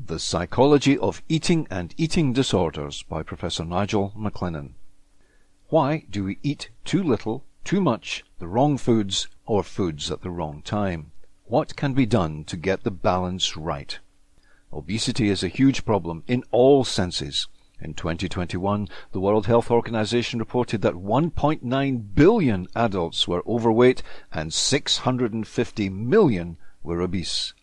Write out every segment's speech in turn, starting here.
The Psychology of Eating and Eating Disorders by Professor Nigel MacLennan. Why do we eat too little, too much, the wrong foods, or foods at the wrong time? What can be done to get the balance right? Obesity is a huge problem in all senses. In 2021, the World Health Organization reported that 1.9 billion adults were overweight and 650 million were obese.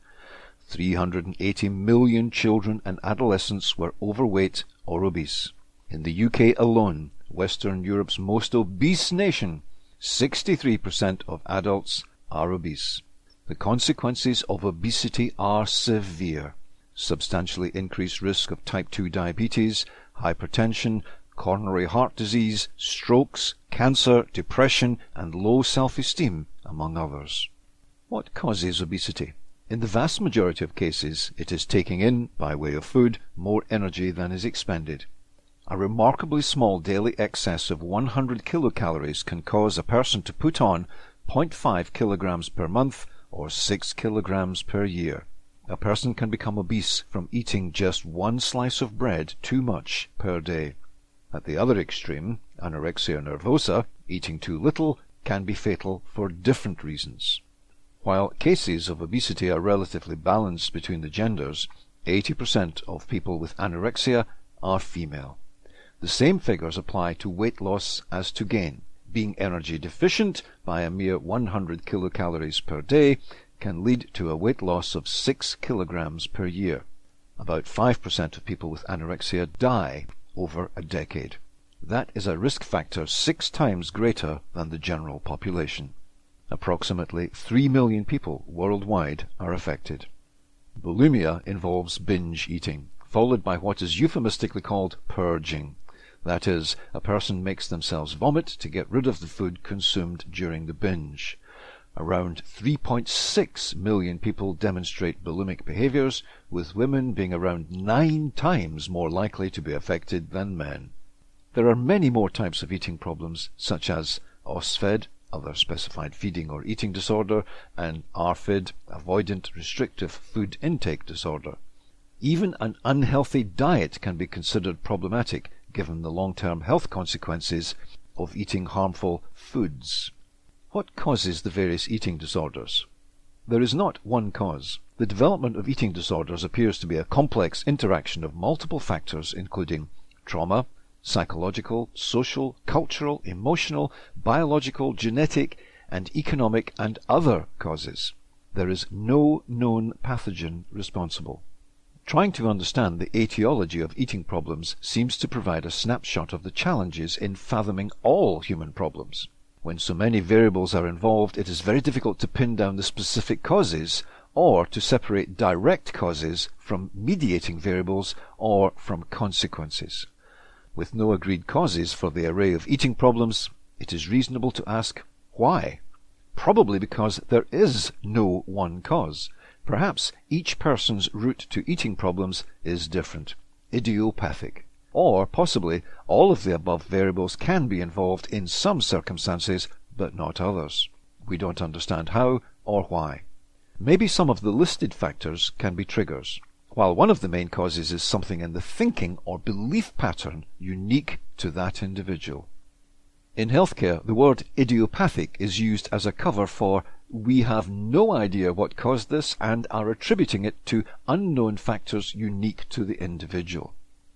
380 million children and adolescents were overweight or obese. In the UK alone, Western Europe's most obese nation, 63% of adults are obese. The consequences of obesity are severe. Substantially increased risk of type 2 diabetes, hypertension, coronary heart disease, strokes, cancer, depression, and low self-esteem, among others. What causes obesity? In the vast majority of cases, it is taking in, by way of food, more energy than is expended. A remarkably small daily excess of 100 kilocalories can cause a person to put on 0.5 kilograms per month or 6 kilograms per year. A person can become obese from eating just one slice of bread too much per day. At the other extreme, anorexia nervosa, eating too little, can be fatal for different reasons. While cases of obesity are relatively balanced between the genders, 80% of people with anorexia are female. The same figures apply to weight loss as to gain. Being energy deficient by a mere 100 kilocalories per day can lead to a weight loss of 6 kilograms per year. About 5% of people with anorexia die over a decade. That is a risk factor 6 times greater than the general population. Approximately 3 million people worldwide are affected. Bulimia involves binge eating, followed by what is euphemistically called purging. That is, a person makes themselves vomit to get rid of the food consumed during the binge. Around 3.6 million people demonstrate bulimic behaviors, with women being around 9 times more likely to be affected than men. There are many more types of eating problems, such as OSFED, other specified feeding or eating disorder, and ARFID, avoidant restrictive food intake disorder. Even an unhealthy diet can be considered problematic, given the long-term health consequences of eating harmful foods. What causes the various eating disorders? There is not one cause. The development of eating disorders appears to be a complex interaction of multiple factors, including trauma, psychological, social, cultural, emotional, biological, genetic, and economic and other causes. There is no known pathogen responsible. Trying to understand the etiology of eating problems seems to provide a snapshot of the challenges in fathoming all human problems. When so many variables are involved, it is very difficult to pin down the specific causes or to separate direct causes from mediating variables or from consequences. With no agreed causes for the array of eating problems, it is reasonable to ask why. Probably because there is no one cause. Perhaps each person's route to eating problems is different, idiopathic. Or possibly all of the above variables can be involved in some circumstances, but not others. We don't understand how or why. Maybe some of the listed factors can be triggers, while one of the main causes is something in the thinking or belief pattern unique to that individual. In healthcare, the word idiopathic is used as a cover for "we have no idea what caused this and are attributing it to unknown factors unique to the individual."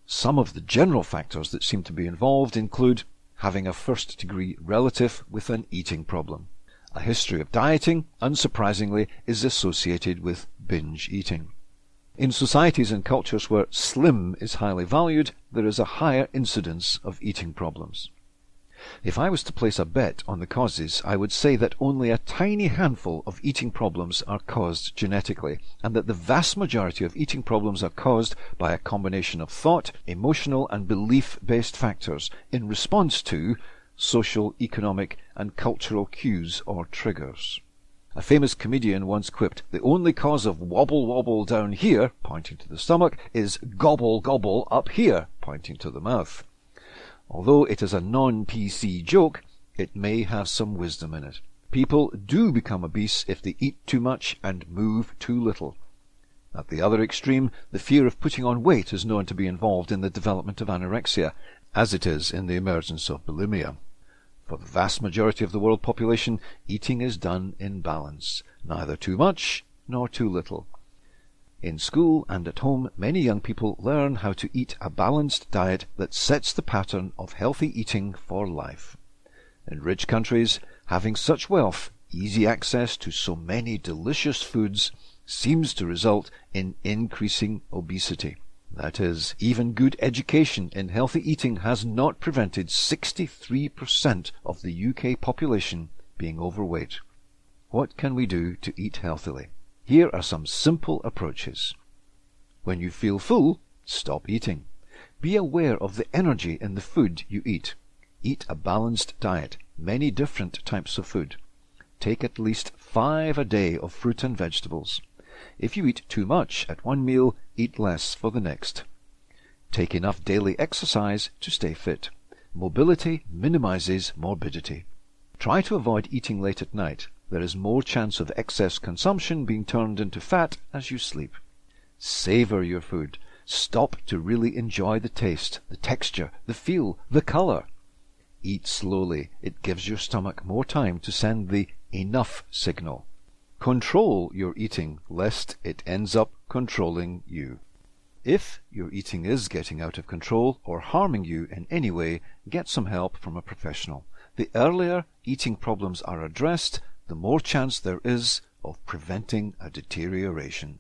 Some of the general factors that seem to be involved include having a first-degree relative with an eating problem. A history of dieting, unsurprisingly, is associated with binge eating. In societies and cultures where slim is highly valued, there is a higher incidence of eating problems. If I was to place a bet on the causes, I would say that only a tiny handful of eating problems are caused genetically, and that the vast majority of eating problems are caused by a combination of thought, emotional, and belief-based factors in response to social, economic, and cultural cues or triggers. A famous comedian once quipped, "The only cause of wobble wobble down here," pointing to the stomach, "is gobble gobble up here," pointing to the mouth. Although it is a non-PC joke, it may have some wisdom in it. People do become obese if they eat too much and move too little. At the other extreme, the fear of putting on weight is known to be involved in the development of anorexia, as it is in the emergence of bulimia. For the vast majority of the world population, eating is done in balance, neither too much nor too little. In school and at home, many young people learn how to eat a balanced diet that sets the pattern of healthy eating for life. In rich countries, having such wealth, easy access to so many delicious foods, seems to result in increasing obesity. That is, even good education in healthy eating has not prevented 63% of the UK population being overweight. What can we do to eat healthily? Here are some simple approaches. When you feel full, stop eating. Be aware of the energy in the food you eat. Eat a balanced diet, many different types of food. Take at least 5 a day of fruit and vegetables. If you eat too much at one meal, eat less for the next. Take enough daily exercise to stay fit. Mobility minimizes morbidity. Try to avoid eating late at night. There is more chance of excess consumption being turned into fat as you sleep. Savor your food. Stop to really enjoy the taste, the texture, the feel, the color. Eat slowly. It gives your stomach more time to send the enough signal. Control your eating, lest it ends up controlling you. If your eating is getting out of control or harming you in any way, get some help from a professional. The earlier eating problems are addressed, the more chance there is of preventing a deterioration.